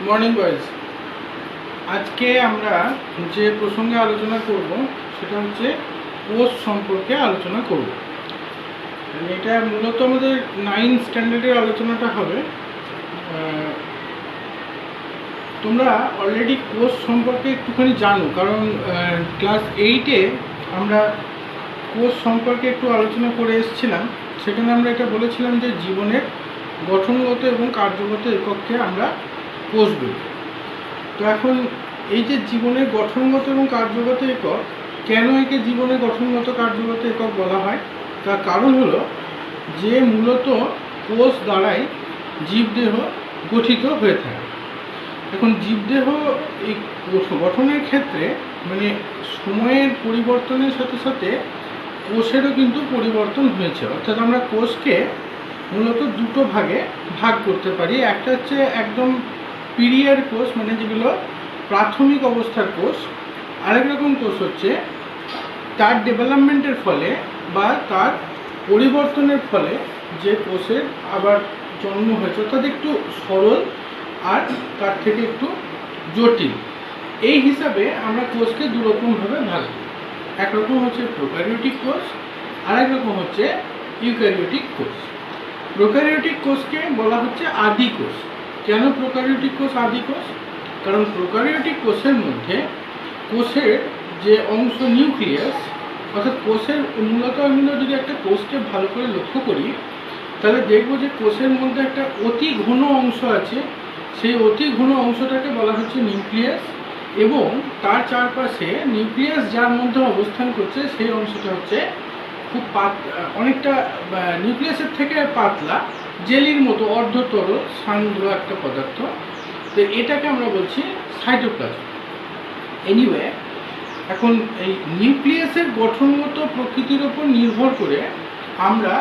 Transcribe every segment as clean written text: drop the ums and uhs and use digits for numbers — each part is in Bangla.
Morning boys. আজকে আমরা যে প্রসঙ্গে আলোচনা করব সেটা হচ্ছে কোষ সম্পর্কে আলোচনা করব। এটা মূলত আমাদের 9th স্ট্যান্ডার্ডের আলোচনাটা হবে। তোমরা অলরেডি কোষ সম্পর্কে একটুখানি জানো, কারণ ক্লাস 8-এ আমরা কোষ সম্পর্কে একটু আলোচনা করে এসেছিলাম। সেখানে আমরা এটা বলেছিলাম যে জীবনের গঠনগত এবং কার্যগত একককে আমরা কোষ বলি। তো এখন এই যে জীবনের গঠনগত এবং কার্যগত একক, কেন একে জীবনের গঠনগত কার্যগত একক বলা হয় তার কারণ হলো যে মূলত কোষ দ্বারাই জীবদেহ গঠিত হয়ে থাকে। এখন জীবদেহ এই গঠনের ক্ষেত্রে মানে সময়ের পরিবর্তনের সাথে সাথে কোষেরও কিন্তু পরিবর্তন হয়েছে। অর্থাৎ আমরা কোষকে মূলত দুটো ভাগে ভাগ করতে পারি। একটা হচ্ছে একদম পিরিয়ড কোষ, মানে যেগুলো প্রাথমিক অবস্থার কোষ। আরেক রকম কোষ হচ্ছে তার ডেভেলপমেন্টের ফলে বা তার পরিবর্তনের ফলে যে কোষের আবার জন্ম হয়েছে, অর্থাৎ একটু সরল আর তার থেকে একটু জটিল। এই হিসাবে আমরা কোষকে দুরকমভাবে ভাগ করি। একরকম হচ্ছে প্রোক্যারিওটিক কোষ, আরেক রকম হচ্ছে ইউক্যারিওটিক কোষ। প্রোক্যারিওটিক কোষকে বলা হচ্ছে আদি কোষ। কেন প্রোক্যারিওটিক কোষ আদি কোষ? কারণ প্রোক্যারিওটিক কোষের মধ্যে কোষের যে অংশ নিউক্লিয়াস, অর্থাৎ কোষের মূলত আমরা যদি একটা কোষকে ভালো করে লক্ষ্য করি তাহলে দেখব যে কোষের মধ্যে একটা অতি ঘন অংশ আছে। সেই অতি ঘন অংশটাকে বলা হচ্ছে নিউক্লিয়াস, এবং তার চারপাশে নিউক্লিয়াস যার মধ্যে অবস্থান করছে সেই অংশটা হচ্ছে খুব অনেকটা নিউক্লিয়াসের থেকে পাতলা, জেলির মতো অর্ধতরল সান্দ্র একটা পদার্থ। তো এটাকে আমরা বলছি সাইটোপ্লাজম। এনিওয়ে, এখন এই নিউক্লিয়াসের গঠনগত প্রকৃতির ওপর নির্ভর করে আমরা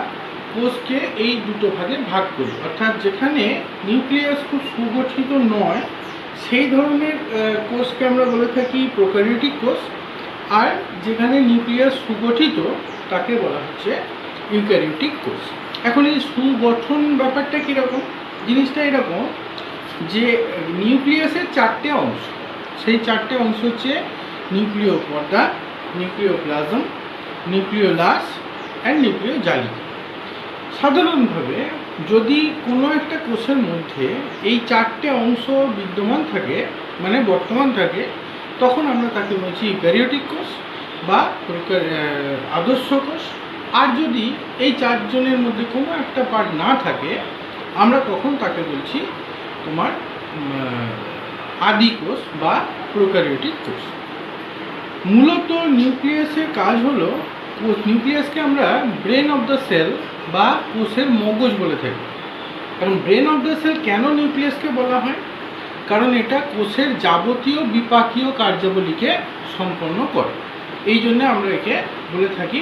কোষকে এই দুটো ভাগে ভাগ করি। অর্থাৎ যেখানে নিউক্লিয়াস খুব সুগঠিত নয় সেই ধরনের কোষকে আমরা বলে থাকি প্রোক্যারিওটিক কোষ, আর যেখানে নিউক্লিয়াস সুগঠিত তাকে বলা হচ্ছে ইউক্যারিওটিক কোষ। এখন এই সুগঠন ব্যাপারটা কীরকম? জিনিসটা এরকম যে নিউক্লিয়াসের চারটে অংশ, সেই চারটে অংশ হচ্ছে নিউক্লিয় পর্দা, নিউক্লিওপ্লাজম, নিউক্লিওলাস অ্যান্ড নিউক্লিওজালিকা। সাধারণভাবে যদি কোনো একটা কোষের মধ্যে এই চারটে অংশ বিদ্যমান থাকে, মানে বর্তমান থাকে, তখন আমরা তাকে বলছি ইউক্যারিওটিক কোষ বা আদর্শ কোষ। আর যদি এই চারজনের মধ্যে কোনো একটা পার্ট না থাকে আমরা তখন তাকে বলছি তোমার আদি কোষ বা প্রোক্যারিওটিক কোষ। মূলত নিউক্লিয়াসের কাজ হলো, নিউক্লিয়াসকে আমরা ব্রেন অফ দ্য সেল বা কোষের মগজ বলে থাকি। কারণ ব্রেন অফ দ্য সেল কেন নিউক্লিয়াসকে বলা হয়? কারণ এটা কোষের যাবতীয় বিপাকীয় কার্যাবলীকে সম্পন্ন করে। এই জন্য আমরা একে বলে থাকি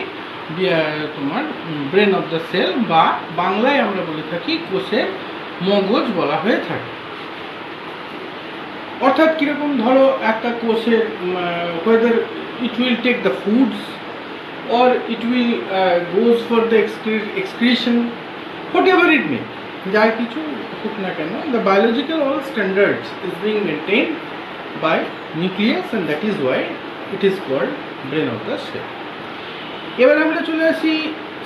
তোমার ব্রেন অফ দ্য সেল, বা বাংলায় আমরা বলে থাকি কোষের মগজ বলা হয়ে থাকে। অর্থাৎ কীরকম, ধরো একটা কোষের whether it will take the foods or it will goes for the excretion, whatever it may, যা কিছু হোক না কেন, the biological all standards is being maintained by nucleus, and that is why it is called brain of the cell. এবার আমরা চলে আসি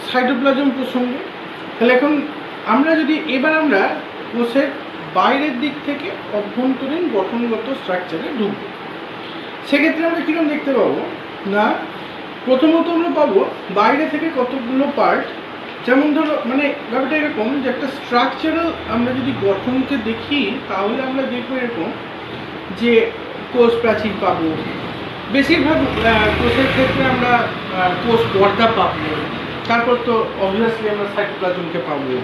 সাইটোপ্লাজম প্রসঙ্গে। তাহলে এখন আমরা যদি আমরা কোষের বাইরের দিক থেকে অভ্যন্তরীণ গঠনগত স্ট্রাকচারে ঢুকব, সেক্ষেত্রে আমরা কীরকম দেখতে পাবো না, প্রথমত আমরা পাবো বাইরে থেকে কতগুলো পার্ট। যেমন ধরো, মানে ব্যাপারটা এরকম যে একটা স্ট্রাকচারাল আমরা যদি গঠনকে দেখি তাহলে আমরা দেখবো এরকম যে কোষ প্রাচীর পাবো, বেশিরভাগ কোষের ক্ষেত্রে আমরা কোষ পর্দা পাবো, তারপর তো অবভিয়াসলি আমরা সাইটোপ্লাজমকে পাবো।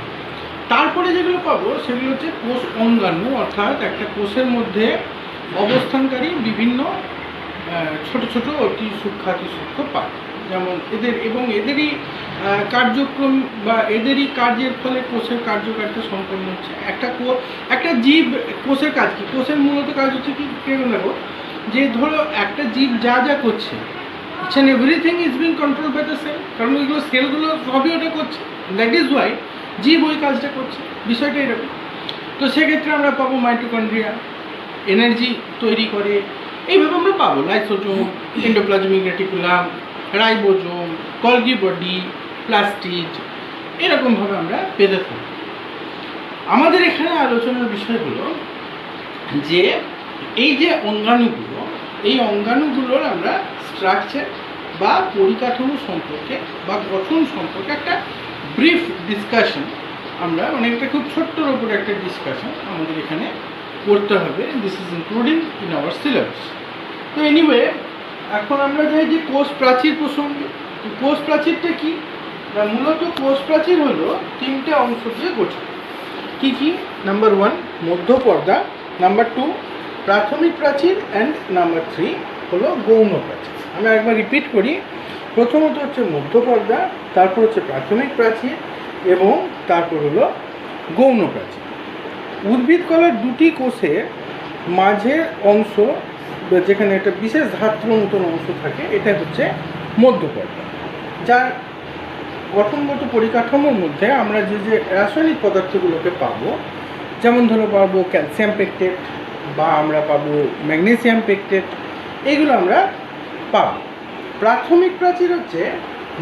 তারপরে যেগুলো পাবো সেগুলো হচ্ছে কোষ অঙ্গাণু, অর্থাৎ একটা কোষের মধ্যে অবস্থানকারী বিভিন্ন ছোট ছোট অতি সূক্ষ্ম পার্ট, যেমন এদেরই কার্যক্রম বা এদেরই কার্যের ফলে কোষের কার্যকারিতা সম্পন্ন হচ্ছে। একটা জীব কোষের কাজ কি? কোষের মূলত কাজ হচ্ছে কি, কেমন দেখো, যে ধরো একটা জীব যা যা করছে, it's and everything is being control by the cell, কারণ ওইগুলো সেলগুলো সবই ওটা করছে। দ্যাট ইজ ওয়াই জীব ওই কাজটা করছে। বিষয়টা এরকম। তো সেক্ষেত্রে আমরা পাবো মাইটোকন্ড্রিয়া, এনার্জি তৈরি করে। এইভাবে আমরা পাবো lysosome, endoplasmic reticulum, ribosome, Golgi body, plastid, এরকমভাবে আমরা পেতে থাকি। আমাদের এখানে আলোচনার বিষয় হলো যে এই যে অঙ্গাণুগুলো, এই অঙ্গাণুগুলোর আমরা স্ট্রাকচার বা পরিকাঠামো সম্পর্কে বা গঠন সম্পর্কে একটা ব্রিফ ডিসকাশন আমরা, মানে একটা খুব ছোট্টর ওপরে একটা ডিসকাশন আমাদের এখানে করতে হবে। This is including in our syllabus. তো এনিওয়ে, এখন আমরা যাই যে কোষ প্রাচীর প্রসঙ্গে। কোষ প্রাচীরটা কি না, মূলত কোষ প্রাচীর হলো তিনটে অংশ দিয়ে গঠিত। কি কি? নাম্বার 1 মধ্যপর্দা, নাম্বার 2 প্রাথমিক প্রাচীর, অ্যান্ড নাম্বার 3 হলো গৌণ প্রাচীর। আমরা একবার রিপিট করি। প্রথমত হচ্ছে মধ্যপর্দা, তারপর হচ্ছে প্রাথমিক প্রাচীর, এবং তারপর হলো গৌণ প্রাচীর। উদ্ভিদ কলার দুটি কোষের মাঝের অংশ, যেখানে একটা বিশেষ ধাত্র মতন অংশ থাকে, এটা হচ্ছে মধ্যপর্দা, যার গঠনগত পরিকাঠামোর মধ্যে আমরা যে যে রাসায়নিক পদার্থগুলোকে পাবো, যেমন ধরো পাবো ক্যালসিয়াম পেকটেট, বা আমরা পাবো ম্যাগনেসিয়াম পেকটেট, এগুলো আমরা পাবো। প্রাথমিক প্রাচীর হচ্ছে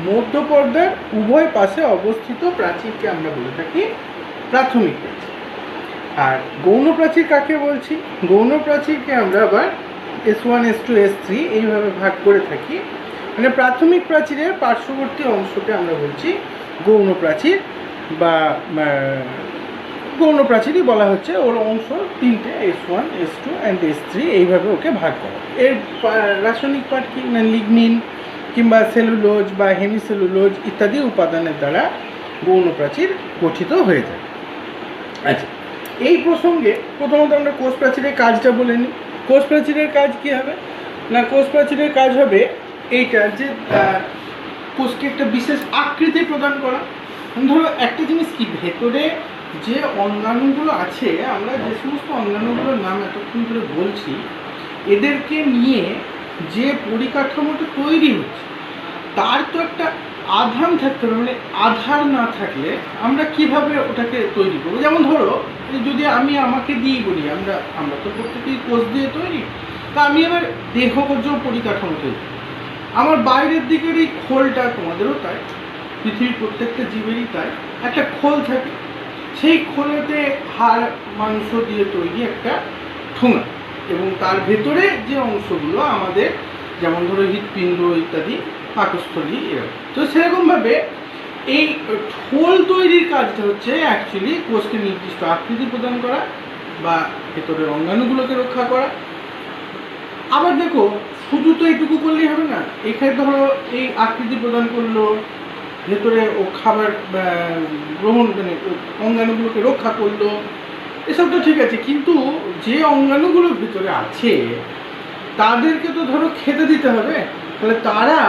মধ্যপর্দার উভয় পাশে অবস্থিত প্রাচীরকে আমরা বলে থাকি প্রাথমিক প্রাচীর। আর গৌণ প্রাচীর কাকে বলছি? গৌণ প্রাচীরকে আমরা আবার S1, S2, S3 এইভাবে ভাগ করে থাকি। মানে প্রাথমিক প্রাচীরের পার্শ্ববর্তী অংশকে আমরা বলছি গৌণ প্রাচীর, বা গৌণ প্রাচীরই বলা হচ্ছে। ওর অংশ তিনটে, S1, S2 অ্যান্ড S3, এইভাবে ওকে ভাগ করা। এর রাসায়নিক পার্ট কি না, লিগনিন কিংবা সেলুলোজ বা হেমিসেলুলোজ ইত্যাদি উপাদানের দ্বারা গৌণ প্রাচীর গঠিত হয়ে যায়। আচ্ছা, এই প্রসঙ্গে প্রথমত আমরা কোষ প্রাচীরের কাজটা বলে নিই। কোষ প্রাচীরের কাজ কি হবে না, কোষ প্রাচীরের কাজ হবে এইটা যে কোষকে একটা বিশেষ আকৃতি প্রদান করা। ধরো একটা জিনিস কি, ভেতরে যে অঙ্গাণুগুলো আছে, আমরা যে সমস্ত অঙ্গাণুগুলোর নাম এতক্ষণ ধরে বলছি, এদেরকে নিয়ে যে পরিকাঠামোটা তৈরি হচ্ছে, তার তো একটা আধার থাকতে হবে। মানে আধার না থাকলে আমরা কিভাবে ওটাকে তৈরি করবো? যেমন ধরো, যদি আমি আমাকে দিয়েই বলি, আমরা তো প্রত্যেকেই কোষ দিয়ে তৈরি, তা আমি এবার দেহগোজ পরিকাঠামো তৈরি। আমার বাইরের দিকের এই খোলটা, তোমাদেরও তাই, পৃথিবীর প্রত্যেকটা জীবেরই তাই, একটা খোল থাকে। সেই খোলেতে হাড় মাংস দিয়ে তৈরি একটা ঠোঙা, এবং তার ভেতরে যে অংশগুলো আমাদের, যেমন ধরো হৃৎপিণ্ড ইত্যাদি, পাকস্থলী, এরকম। তো সেরকমভাবে এই খোল তৈরির কাজটা হচ্ছে অ্যাকচুয়ালি কোষকে নির্দিষ্ট আকৃতি প্রদান করা বা ভেতরের অঙ্গাণুগুলোকে রক্ষা করা। আবার দেখো, শুধু তো এইটুকু করলেই হবে না। এখানে ধরো এই আকৃতি প্রদান করলো, ভেতরে ও খাবার গ্রহণ, মানে অঙ্গাণুগুলোকে রক্ষা করলো, এসব তো ঠিক আছে, কিন্তু যে অঙ্গাণুগুলো ভিতরে আছে তাদেরকে তো ধরো খেতে দিতে হবে। তাহলে তারা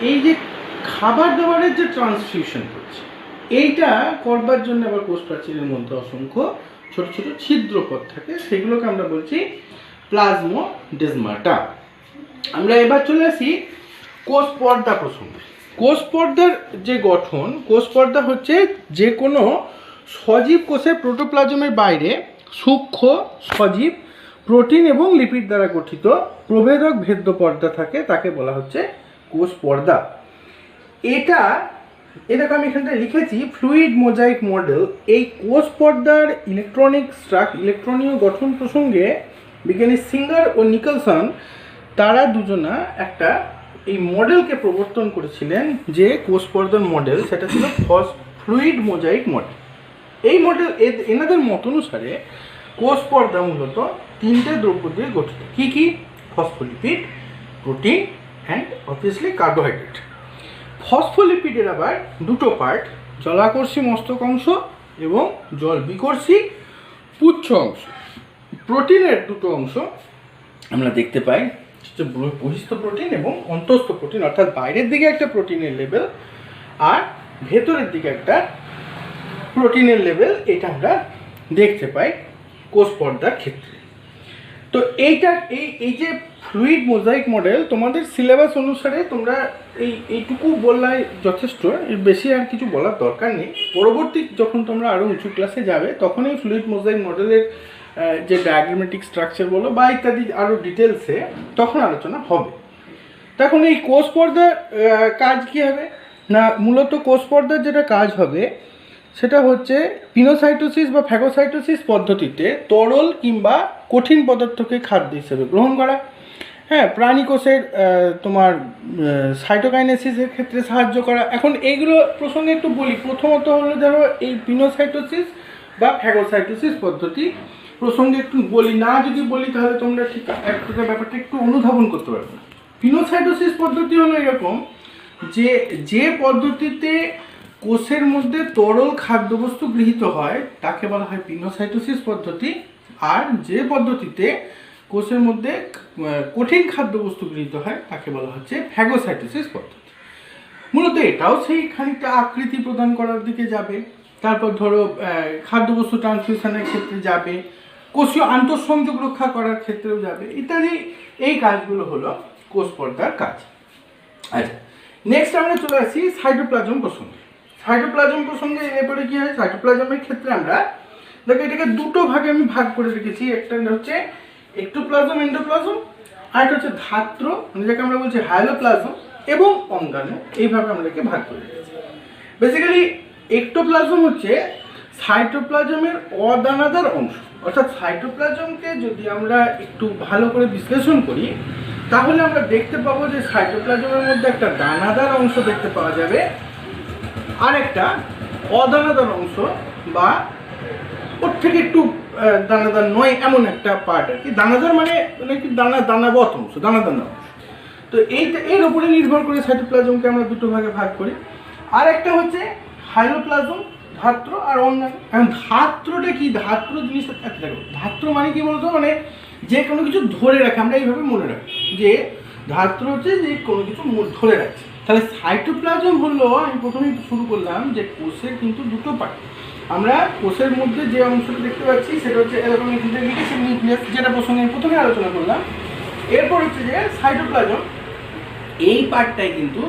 এই যে খাবার দাবারের যে ট্রান্সফিউশন করছে, এইটা করবার জন্য আবার কোষ প্রাচীরের মধ্যে অসংখ্য ছোট ছোট ছিদ্রপথ থাকে, সেগুলোকে আমরা বলছি প্লাজমোডেসমাটা। আমরা এবার চলে আসি কোষ পর্দা প্রসঙ্গে। কোষ পর্দার যে গঠন, কোষ পর্দা হচ্ছে যে কোনো সজীব কোষের প্রোটোপ্লাজমের বাইরে সূক্ষ্ম সজীব প্রোটিন এবং লিপিড দ্বারা গঠিত প্রভেদক ভেদ্য পর্দা থাকে, তাকে বলা হচ্ছে কোষ পর্দা। এটাকে আমি এখানটায় লিখেছি ফ্লুইড মোজাইক মডেল। এই কোষ পর্দার ইলেকট্রনীয় গঠন প্রসঙ্গে বিজ্ঞানী সিঙ্গার ও নিকলসন, তারা দুজনা একটা এই মডেলকে প্রবর্তন করেছিলেন, যে কোষ পর্দার মডেল, সেটা ছিল ফ্লুইড মোজাইক মডেল। এই মডেল, এনাদের মত অনুসারে কোষ পর্দা মূলত তিনটে দ্রব্য দিয়ে গঠিত। কি কি? Phospholipid, protein and obviously carbohydrate. ফসফোলিপিডের আবার দুটো পার্ট, জলাকর্ষী মস্তক অংশ এবং জল বিকর্ষী পুচ্ছ অংশ। প্রোটিনের দুটো অংশ আমরা দেখতে পাই, বহিস্থ প্রোটিন এবং অন্তঃস্থ প্রোটিন, অর্থাৎ বাইরের দিকে একটা প্রোটিনের লেভেল আর ভেতরের দিকে একটা প্রোটিনের লেভেল, এটা আমরা দেখতে পাই কোষ পর্দার ক্ষেত্রে। তো এই যে ফ্লুইড মোজাইক মডেল, তোমাদের সিলেবাস অনুসারে তোমরা এইটুকু বললাই যথেষ্ট, এর বেশি আর কিছু বলার দরকার নেই। পরবর্তী যখন তোমরা আরও উঁচু ক্লাসে যাবে, তখন এই ফ্লুইড মোজাইক মডেলের যে ডায়াগ্রামেটিক স্ট্রাকচার বলো বা ইত্যাদি আরও ডিটেলসে তখন আলোচনা হবে। তখন এই কোষ পর্দার কাজ কী হবে না, মূলত কোষ পর্দার যেটা কাজ হবে সেটা হচ্ছে পিনোসাইটোসিস বা ফ্যাগোসাইটোসিস পদ্ধতিতে তরল কিংবা কঠিন পদার্থকে খাদ্য হিসেবে গ্রহণ করা। হ্যাঁ, প্রাণী কোষের তোমার সাইটোকাইনেসিসের ক্ষেত্রে সাহায্য করা। এখন এইগুলো প্রসঙ্গে একটু বলি। প্রথমত হলো ধরো এই পিনোসাইটোসিস বা ফ্যাগোসাইটোসিস পদ্ধতি প্রসঙ্গে একটু বলি, না যদি বলি তাহলে তোমরা ঠিক একটা ব্যাপারটা একটু অনুধাবন করতে পারবে না। পিনোসাইটোসিস পদ্ধতি হলো এরকম যে পদ্ধতিতে কোষের মধ্যে তরল খাদ্যবস্তু গৃহীত হয় তাকে বলা হয় পিনোসাইটোসিস পদ্ধতি, আর যে পদ্ধতিতে কোষের মধ্যে কঠিন খাদ্যবস্তু গৃহীত হয় তাকে বলা হচ্ছে ফ্যাগোসাইটোসিস পদ্ধতি। মূলত এটাও সেই খানিকটা আকৃতি প্রদান করার দিকে যাবে, তারপর ধরো খাদ্যবস্তু ট্রান্সমিশনের ক্ষেত্রে যাবে, কোষীয় আন্তঃসংযোগ রক্ষা করার ক্ষেত্রেও যাবে ইত্যাদি। এই কাজগুলো হলো কোষ পর্দার কাজ। আচ্ছা, নেক্সট আমরা চলে আসি সাইটোপ্লাজম প্রসঙ্গে। সাইটোপ্লাজম প্রসঙ্গে এরপরে কী হয়, সাইটোপ্লাজমের ক্ষেত্রে আমরা দেখো এটাকে দুটো ভাগে আমি ভাগ করে রেখেছি। একটা হচ্ছে এক্টোপ্লাজম, এন্ডোপ্লাজম, আর একটা হচ্ছে ধাত্র, মানে যাকে আমরা বলছি হাইলোপ্লাজম, এবং অঙ্গাণু। এইভাবে আমরা একে ভাগ করে রেখেছি। বেসিক্যালি এক্টোপ্লাজম হচ্ছে সাইটোপ্লাজমের অদানাদার অংশ, অর্থাৎ সাইটোপ্লাজমকে যদি আমরা একটু ভালো করে বিশ্লেষণ করি তাহলে আমরা দেখতে পাবো যে সাইটোপ্লাজমের মধ্যে একটা দানাদার অংশ দেখতে পাওয়া যাবে, আর একটা অদানাদার অংশ বা ওর থেকে একটু দানাদার নয় এমন একটা পার্ট আর কি। দানাদার মানে কি দানাবত অংশ, দানাদার অংশ। তো এর উপরে নির্ভর করে সাইটোপ্লাজমকে আমরা দুটো ভাগে ভাগ করি। আর একটা হচ্ছে হাইলোপ্লাজম, ধাত্র আর অঙ্গাণু। এখন ধাত্রটা কি, ধাত্র জিনিসটা দেখো, ধাত্র মানে কি বলতো, মানে যে কোনো কিছু ধরে রাখে, আমরা এইভাবে মনে রাখি যে ধাত্র হচ্ছে যে কোনো কিছু ধরে রাখছে। তাহলে সাইটোপ্লাজম হলো, আমি প্রথমেই শুরু করলাম যে কোষের কিন্তু দুটো পার্ট। আমরা কোষের মধ্যে যে অংশটা দেখতে পাচ্ছি সেটা হচ্ছে এরকম লিখেছি নিউক্লিয়াস, যেটা প্রসঙ্গে আমি প্রথমে আলোচনা করলাম। এরপর হচ্ছে যে সাইটোপ্লাজম, এই পার্টটাই কিন্তু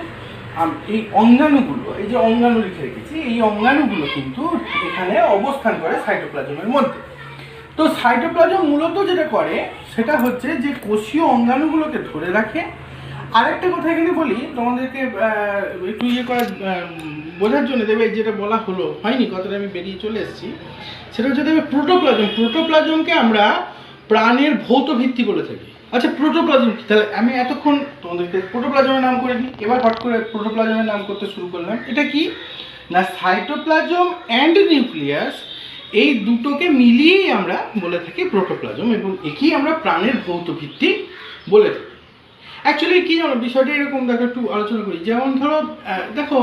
এই অঙ্গাণুগুলো, এই যে অঙ্গাণু লিখে রেখেছি, এই অঙ্গাণুগুলো কিন্তু এখানে অবস্থান করে সাইটোপ্লাজমের মধ্যে। তো সাইটোপ্লাজম মূলত যেটা করে সেটা হচ্ছে যে কোষীয় অঙ্গাণুগুলোকে ধরে রাখে। আরেকটা কথা এখানে বলি তোমাদেরকে, একটু বোঝার জন্য দেবে, যেটা বলা হয়নি, কথাটা আমি বেরিয়ে চলে এসেছি, সেটা হচ্ছে দেবে প্রোটোপ্লাজম। প্রোটোপ্লাজমকে আমরা প্রাণের ভৌত ভিত্তি বলে থাকি। আচ্ছা, প্রোটোপ্লাজম কি? তাহলে আমি এতক্ষণ তোমাদেরকে প্রোটোপ্লাজমের নাম করে দিই, এবার হট করে প্রোটোপ্লাজমের নাম করতে শুরু করলাম। এটা কি না, সাইটোপ্লাজম অ্যান্ড নিউক্লিয়াস, এই দুটোকে মিলিয়েই আমরা বলে থাকি প্রোটোপ্লাজম, এবং একেই আমরা প্রাণের ভৌত ভিত্তি বলে থাকি। অ্যাকচুয়ালি কী জানো, বিষয়টা এরকম, দেখো একটু আলোচনা করি। যেমন ধরো দেখো,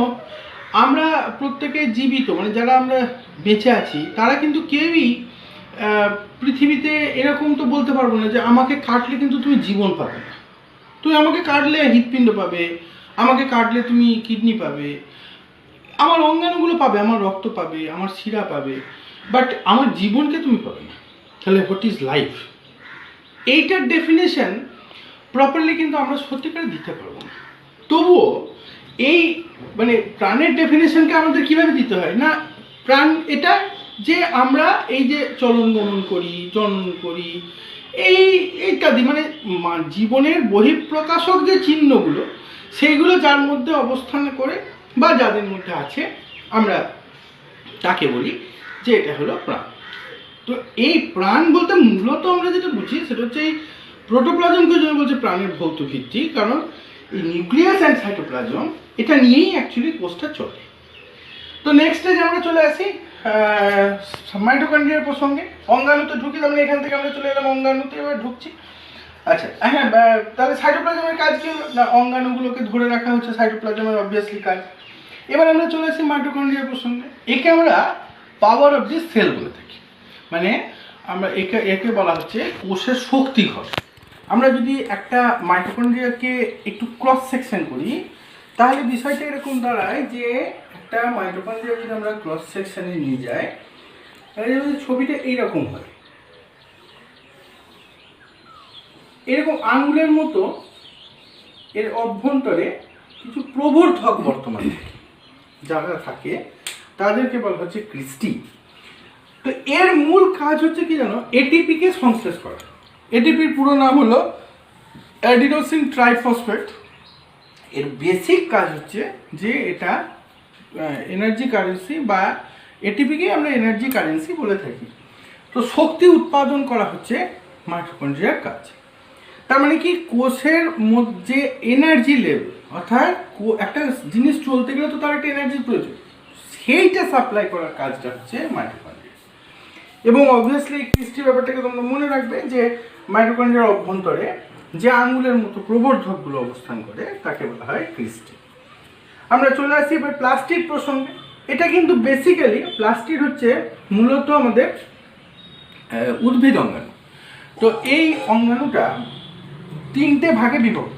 আমরা প্রত্যেকে জীবিত, মানে যারা আমরা বেঁচে আছি তারা কিন্তু কেউই পৃথিবীতে এরকম তো বলতে পারবো না যে আমাকে কাটলে কিন্তু তুমি জীবন পাবে না, তুমি আমাকে কাটলে হৃৎপিণ্ড পাবে, আমাকে কাটলে তুমি কিডনি পাবে, আমার অঙ্গাণুগুলো পাবে, আমার রক্ত পাবে, আমার শিরা পাবে, বাট আমার জীবনকে তুমি পাবে না। তাহলে হোয়াট ইজ লাইফ, এইটার ডেফিনেশন প্রপারলি কিন্তু আমরা সত্যিকারে দিতে পারবো না। তবুও এই মানে প্রাণের ডেফিনেশনকে আমাদের কীভাবে দিতে হয় না, প্রাণ এটা যে আমরা এই যে চলন গমন করি, জনন করি, এই ইত্যাদি, মানে জীবনের বহিঃপ্রকাশক যে চিহ্নগুলো, সেইগুলো যার মধ্যে অবস্থান করে বা যাদের মধ্যে আছে, আমরা তাকে বলি যে এটা হলো প্রাণ। তো এই প্রাণ বলতে মূলত আমরা যেটা বুঝি সেটা হচ্ছে এই প্রোটোপ্লাজমকে জন্য বলছে প্রাণের ভৌত ভিত্তি, কারণ এই নিউক্লিয়াস অ্যান্ড সাইটোপ্লাজম এটা নিয়েই অ্যাকচুয়ালি কোষটা চলে। তো নেক্সট স্টেজে আমরা চলে আসি মাইটোকন্ড্রিয়ার প্রসঙ্গে। অঙ্গাণুতে ঢুকি, তার মানে এখান থেকে আমরা চলে এলাম অঙ্গাণুতে, এবার ঢুকছি। আচ্ছা হ্যাঁ, তাহলে সাইটোপ্লাজমের কাজ কি না, অঙ্গাণুগুলোকে ধরে রাখা হচ্ছে সাইটোপ্লাজমের অবভিয়াসলি কাজ। এবার আমরা চলে আসি মাইটোকন্ড্রিয়ার প্রসঙ্গে। একে আমরা পাওয়ার অফ দি সেল বলে থাকি, মানে আমরা একে বলা হচ্ছে কোষের শক্তি ঘর। আমরা যদি একটা মাইটোকন্ড্রিয়াকে একটু ক্রস সেকশন করি তাহলে বিষয়টা এরকম দাঁড়ায় যে একটা মাইটোকন্ড্রিয়া যদি আমরা ক্রস সেকশনে নিয়ে যাই তাহলে ছবিটা এইরকম হয়, এরকম আঙুলের মতো এর অভ্যন্তরে কিছু প্রবর্ধক বর্তমান যারা থাকে তাদেরকে বলা হচ্ছে ক্রিস্টি। তো এর মূল কাজ হচ্ছে কি জানো, এটিপিকে সংশ্লেষ করা। এটিপির পুরো নাম হলো অ্যাডিনোসিন ট্রাইফসফেট। এর বেসিক কাজ হচ্ছে যে এটা এনার্জি কারেন্সি, বা এটিপিকে আমরা এনার্জি কারেন্সি বলে থাকি। তো শক্তি উৎপাদন করা হচ্ছে মাইটোকন্ড্রিয়ার কাজ। তার মানে কি, কোষের মধ্যে এনার্জি লেভেল, অর্থাৎ একটা জিনিস চলতে গেলে তো তার একটা এনার্জির প্রয়োজন, সেইটা সাপ্লাই করার কাজটা হচ্ছে মাইটোকন্ড্রিয়া। এবং অবভিয়াসলি ক্রিস্টি ব্যাপারটাকে তোমরা মনে রাখবে যে মাইটোকন্ড্রিয়ার অভ্যন্তরে যে আঙুলের মতো প্রবর্ধকগুলো অবস্থান করে তাকে বলা হয় ক্রিস্টি। আমরা চলে আসি এবার প্লাস্টিড প্রসঙ্গে। এটা কিন্তু বেসিক্যালি প্লাস্টিড হচ্ছে মূলত আমাদের উদ্ভিদ অঙ্গাণু। তো এই অঙ্গাণুটা তিনটে ভাগে বিভক্ত।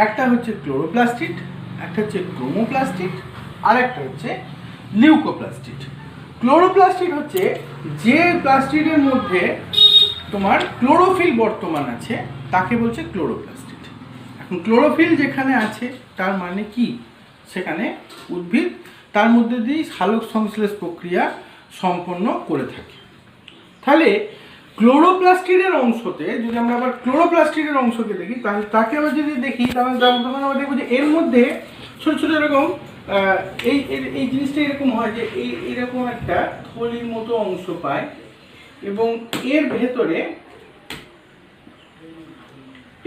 একটা হচ্ছে ক্লোরোপ্লাস্টিড, একটা হচ্ছে ক্রোমোপ্লাস্টিড, আর একটা হচ্ছে লিউকোপ্লাস্টিড। ক্লোরোপ্লাস্টিড হচ্ছে যে প্লাস্টিডের মধ্যে তোমার ক্লোরোফিল বর্তমান আছে তাকে বলছে ক্লোরোপ্লাস্টিড। এখন ক্লোরোফিল যেখানে আছে তার মানে কি, সেখানে উদ্ভিদ তার মধ্যে দিয়ে সালোক সংশ্লেষ প্রক্রিয়া সম্পন্ন করে থাকে। তাহলে ক্লোরোপ্লাস্টিডের অংশতে যদি আমরা আবার ক্লোরোপ্লাস্টিডের অংশকে দেখি, তাহলে তাকে আবার যদি দেখি তাহলে তখন আমরা দেখবো যে এর মধ্যে ছোটো ছোটো এরকম এই এই জিনিসটা এরকম হয় যে এইরকম একটা থলির মতো অংশ পায়, এবং এর ভেতরে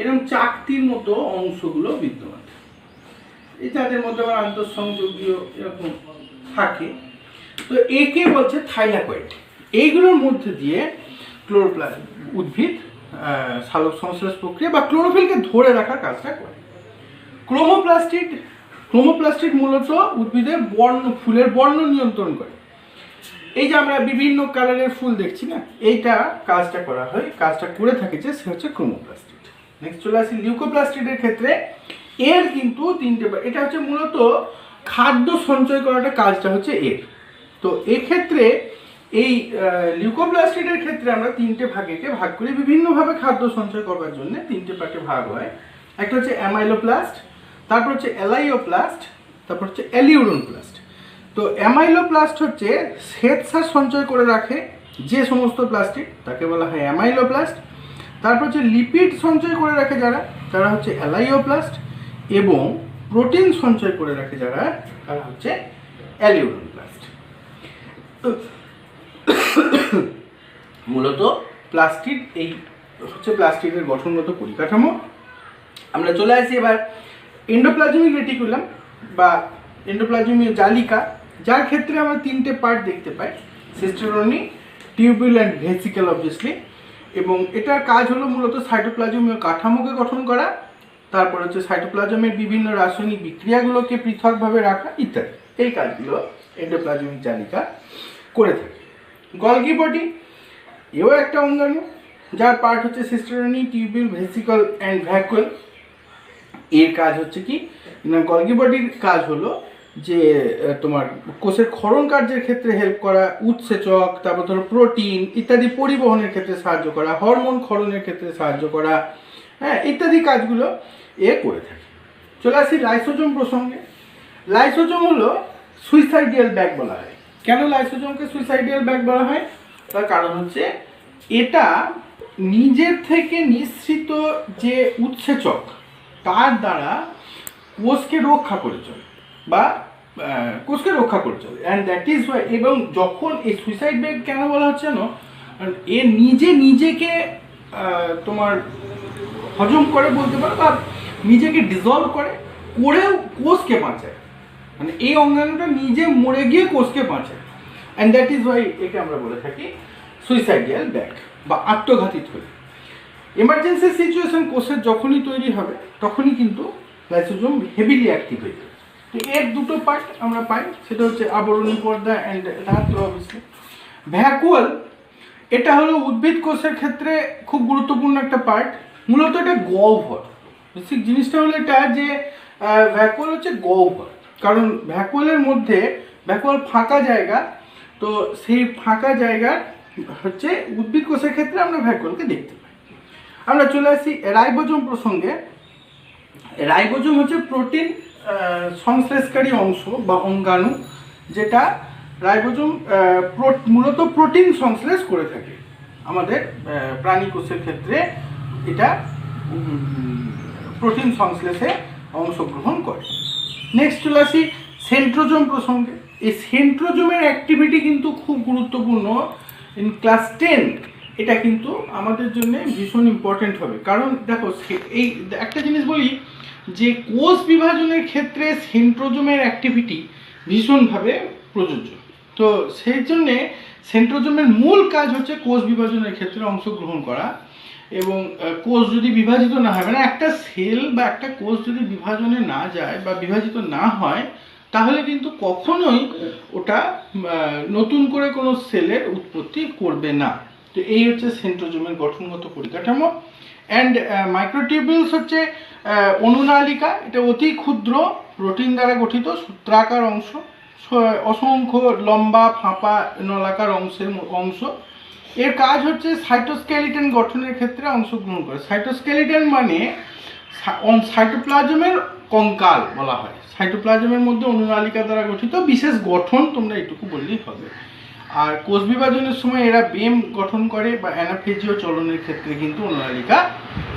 এরকম চাকতির মতো অংশগুলো বিদ্যমান। এই যাদের মধ্যে আবার আন্তঃসংযোগীয় এরকম থাকে, তো একে বলছে থাইলাকয়েড। এইগুলোর মধ্যে দিয়ে উদ্ভিদ সালোক সংশ্লেষ প্রক্রিয়া বা ক্লোরোফিলকে ধরে রাখার কাজটা করে। ক্রোমোপ্লাস্টিড মূলত উদ্ভিদের ফুলের বর্ণ নিয়ন্ত্রণ করে। এই যে আমরা বিভিন্ন কালারের ফুল দেখছি না, এইটা কাজটা করা হয়, কাজটা করে থাকে যে সে হচ্ছে ক্রোমোপ্লাস্টিড। নেক্সট চলে আসি লিউকোপ্লাস্টিডের ক্ষেত্রে। এর কিন্তু তিনটে, এটা হচ্ছে মূলত খাদ্য সঞ্চয় করাটা কাজটা হচ্ছে এর। তো এক্ষেত্রে এই লিউকোপ্লাস্টিডের ক্ষেত্রে আমরা তিনটে ভাগেকে ভাগ করি, বিভিন্নভাবে খাদ্য সঞ্চয় করবার জন্য তিনটে পার্টে ভাগ হয়। একটা হচ্ছে অ্যামাইলোপ্লাস্ট, তারপর হচ্ছে অ্যালাইওপ্লাস্ট, তারপর হচ্ছে অ্যালিউরনপ্লাস্ট। তো অ্যামাইলোপ্লাস্ট হচ্ছে শ্বেতসার সঞ্চয় করে রাখে যে সমস্ত প্লাস্টিক, তাকে বলা হয় অ্যামাইলোপ্লাস্ট। তারপর হচ্ছে লিপিড সঞ্চয় করে রাখে যারা, তারা হচ্ছে অ্যালাইওপ্লাস্ট। এবং প্রোটিন সঞ্চয় করে রাখে যারা, তারা হচ্ছে অ্যালিউরনপ্লাস্ট। মূলত প্লাস্টিড এই হচ্ছে প্লাস্টিডের গঠনগত পরিকাঠামো। আমরা চলে আসি এবার এন্ডোপ্লাজমিক রেটিকুলাম বা এন্ডোপ্লাজমীয় জালিকা, যার ক্ষেত্রে আমরা তিনটে পার্ট দেখতে পাই, সিস্টেরনি, টিউবিউল অ্যান্ড ভেসিকেল অবভিয়াসলি। এবং এটার কাজ হলো মূলত সাইটোপ্লাজমীয় কাঠামোকে গঠন করা, তারপর হচ্ছে সাইটোপ্লাজমের বিভিন্ন রাসায়নিক বিক্রিয়াগুলোকে পৃথকভাবে রাখা ইত্যাদি। এই কাজগুলো এন্ডোপ্লাজমিক জালিকা করে থাকে। গলগি বডি, এও একটা অঙ্গাণু, যার পার্ট হচ্ছে সিস্টেরনি, টিউবিউল, ভেসিকল অ্যান্ড ভ্যাকুয়াল। এর কাজ হচ্ছে কি না, গলগি বডির কাজ হলো যে তোমার কোষের ক্ষরণ কার্যের ক্ষেত্রে হেল্প করা, উৎসেচক, তারপর ধরো প্রোটিন ইত্যাদি পরিবহনের ক্ষেত্রে সাহায্য করা, হরমোন ক্ষরণের ক্ষেত্রে সাহায্য করা, হ্যাঁ, ইত্যাদি কাজগুলো এ করে থাকে। চলে আসি লাইসোজোম প্রসঙ্গে। লাইসোজোম হলো সুইসাইডিয়াল ব্যাগ বলা হয়। কেন লাইসোজোমকে সুইসাইডিয়াল ব্যাগ বলা হয়? তার কারণ হচ্ছে এটা নিজের থেকে নিঃসৃত যে উৎসেচক তার দ্বারা কোষকে রক্ষা করে চলে, বা কোষকে রক্ষা করে চলে, অ্যান্ড দ্যাট ইজ ওয়াই। এবং যখন এই সুইসাইড ব্যাগ কেন বলা হচ্ছে না, এ নিজেকে তোমার হজম করে বলতে পারো, বা নিজেকে ডিজলভ করেও কোষকে বাঁচায়। মানে এই অঙ্গাণুটা নিজে মরে গিয়ে কোষকে বাঁচায়, অ্যান্ড দ্যাট ইজ ওয়াই একে আমরা বলে থাকি সুইসাইডিয়াল ব্যাগ বা আত্মঘাতী থলি। এমার্জেন্সি সিচুয়েশন কোষের যখনই তৈরি হবে তখনই কিন্তু লাইসোজোম হেভিলি অ্যাক্টিভ হয়ে যাবে। তো এর দুটো পার্ট আমরা পাই, সেটা হচ্ছে আবরণী পর্দা অ্যান্ড অবভিয়াসলি ভ্যাকুয়াল। এটা হলো উদ্ভিদ কোষের ক্ষেত্রে খুব গুরুত্বপূর্ণ একটা পার্ট। মূলত এটা গহ্বর। বেসিক জিনিসটা হলো এটা যে ভ্যাকুয়াল হচ্ছে গহ্বর, কারণ ভ্যাকুয়ালের মধ্যে ভ্যাকুয়াল ফাঁকা জায়গা, তো সেই ফাঁকা জায়গার হচ্ছে উদ্ভিদ কোষের ক্ষেত্রে আমরা ভ্যাকুয়ালকে দেখতে পাই। আমরা চলে আসি রাইবোজোম প্রসঙ্গে। রাইবোজোম হচ্ছে প্রোটিন সংশ্লেষকারী অংশ বা অঙ্গাণু, যেটা রাইবোজোম মূলত প্রোটিন সংশ্লেষ করে থাকে আমাদের প্রাণী কোষের ক্ষেত্রে। এটা প্রোটিন সংশ্লেষে অংশগ্রহণ করে। নেক্সট চলে আসি সেন্ট্রোজোম প্রসঙ্গে। এই সেন্ট্রোজোমের অ্যাক্টিভিটি কিন্তু খুব গুরুত্বপূর্ণ ইন ক্লাস 10। এটা কিন্তু আমাদের জন্য ভীষণ ইম্পর্টেন্ট হবে, কারণ দেখো এই একটা জিনিস বলি যে কোষ বিভাজনের ক্ষেত্রে সেন্ট্রোজোমের অ্যাক্টিভিটি ভীষণভাবে প্রযোজ্য। তো সেই জন্যে সেন্ট্রোজোমের মূল কাজ হচ্ছে কোষ বিভাজনের ক্ষেত্রে অংশগ্রহণ করা। এবং কোষ যদি বিভাজিত না হয়, মানে একটা সেল বা একটা কোষ যদি বিভাজনে না যায় বা বিভাজিত না হয়, তাহলে কিন্তু কখনোই ওটা নতুন করে কোনো সেলের উৎপত্তি করবে না। তো এই হচ্ছে সেন্ট্রোজোমের গঠনগত পরিকাঠামো। অ্যান্ড মাইক্রোটিউবিউলস হচ্ছে অনুনালিকা। এটা অতি ক্ষুদ্র প্রোটিন দ্বারা গঠিত সূত্রাকার অংশ, অসংখ্য লম্বা ফাঁপা নলাকার অংশ। এর কাজ হচ্ছে সাইটোস্কেলিটন গঠনের ক্ষেত্রে অংশগ্রহণ করে। সাইটোস্কেলিটন মানে সাইটোপ্লাজমের কঙ্কাল বলা হয়। সাইটোপ্লাজমের মধ্যে অনুনালিকা দ্বারা গঠিত বিশেষ গঠন, তোমরা এটুকু বললেই হবে। আর কোষ বিভাজনের সময় এরা বেম গঠন করে বা অ্যানাফেজিও চলনের ক্ষেত্রে কিন্তু অনুনালিকা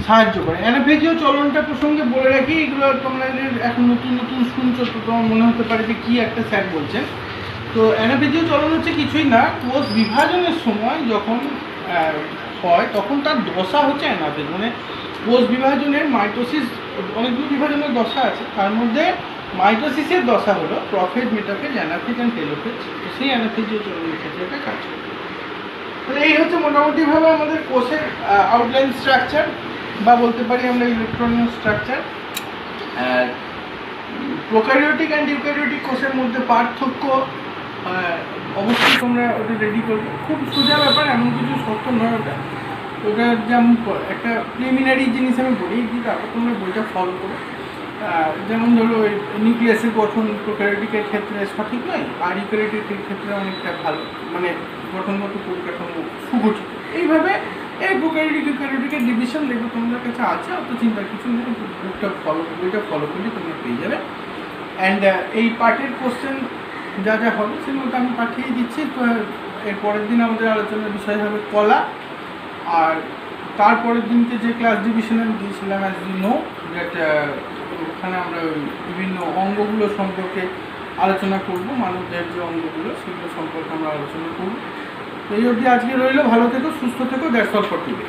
সাহায্য করে। অ্যানাফেজিও চলনটা প্রসঙ্গে বলে রাখি, এগুলো তোমরা এখন নতুন নতুন শুনছো তো তোমার মনে হতে পারে যে কী একটা স্যার বলছেন। তো অ্যানাফেজিও চলন হচ্ছে কিছুই না, কোষ বিভাজনের সময় যখন হয় তখন তার দশা হচ্ছে অ্যানাফেজ। মানে কোষ বিভাজনের মাইটোসিস, অনেকগুলো বিভাজনের দশা আছে, তার মধ্যে মাইটোসিসের দশা হলো prophase, metaphase, anaphase and telophase. সেই অ্যানাফেজিও চলনের ক্ষেত্রে এটা কাজ করে। তাহলে এই হচ্ছে মোটামুটিভাবে আমাদের কোষের আউটলাইন স্ট্রাকচার, বা বলতে পারি আমরা ইলেকট্রনীয় স্ট্রাকচার। আর প্রোক্যারিওটিক অ্যান্ড ইউক্যারিওটিক কোষের মধ্যে পার্থক্য অবশ্যই তোমরা ওটা রেডি করবে। খুব সোজা ব্যাপার, এমন কিছু শক্ত নয় ওটা। ওটা যেমন একটা প্রিলিমিনারি জিনিস আমি বলি দিই, তারপর তোমরা বইটা ফলো করো। যেমন ধরো নিউক্লিয়াসের গঠন প্রোক্যারিওটিকের ক্ষেত্রে সঠিক নয়, আর ইউক্যারিওটিকের ক্ষেত্রে অনেকটা ভালো, মানে গঠনগত পরিকাঠামো সুগঠিত। এইভাবে এই প্রোক্যারিওটিক ইউক্যারিওটিকের ডিভিশন দেখবে তোমাদের কাছে আছে, অত চিন্তার কিছু নেই। বইটা ফলো করলে তোমরা পেয়ে যাবে। অ্যান্ড এই পার্টের কোশ্চেন যা যা হবে সেগুলো তো আমি পাঠিয়ে দিচ্ছি। তো এর পরের দিন আমাদের আলোচনার বিষয় হবে কলা। আর তারপরের দিনকে যে ক্লাস ডিভিশন আমি দিয়েছিলাম অ্যাজ ইউ নো দ্যাট, ওখানে আমরা বিভিন্ন অঙ্গগুলো সম্পর্কে আলোচনা করব, মানবদেহের যে অঙ্গগুলো সেগুলো সম্পর্কে আমরা আলোচনা করব। তো এই অবধি আজকে রইল। ভালো থেকো, সুস্থ থেকো। That's all for today.